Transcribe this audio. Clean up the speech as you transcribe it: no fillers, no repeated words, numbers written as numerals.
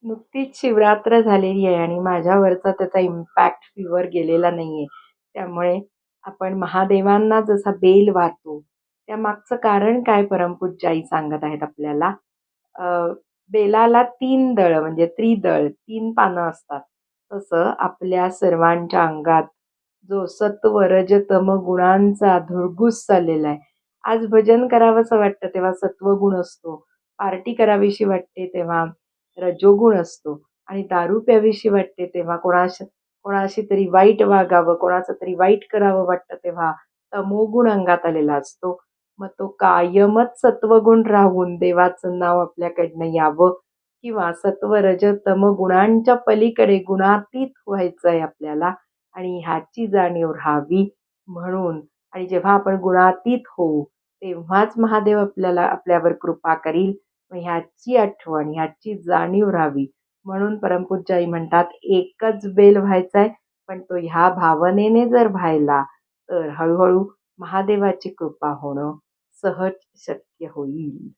नुकतीच शिवरात्र झालेली आहे आणि माझ्यावरचा त्याचा इम्पॅक्ट फीवर गेलेला नाहीये. त्यामुळे आपण महादेवांना जसा बेल वाहतो, त्यामागचं कारण काय परमपूज्य आई सांगत आहेत आपल्याला. अ, बेलाला 3 दळ म्हणजे त्रिदळ 3 पानं असतात. तसं आपल्या सर्वांच्या अंगात जो सत्व, रज, तम गुणांचा धुडगूस चाललेला आहे. आज भजन करावंसं वाटतं तेव्हा सत्वगुण असतो. पार्टी करावीशी वाटते तेव्हा रजोगुण असतो आणि दारू प्यावीशी वाटते तेव्हा कोणाशी तरी वाईट वागावं, कोणाचं तरी वाईट करावं वाटतं तेव्हा तमोगुण अंगात आलेला असतो. मग तो कायमच सत्वगुण राहून देवाचं नाव आपल्याकडनं यावं किंवा सत्व, रज, तम गुणांच्या पलीकडे गुणातीत व्हायचंय आपल्याला आणि ह्याची जाणीव राहावी म्हणून आणि जेव्हा आपण गुणातीत होऊ, तेव्हाच महादेव आपल्यावर कृपा करील. मग ह्याची आठवण, ह्याची जाणीव राहावी म्हणून परमपूज्य आई म्हणतात, एकच बेल व्हायचाय, पण तो ह्या भावनेने जर व्हायला, तर हळू महादेवाची कृपा होणं सहज शक्य होईल.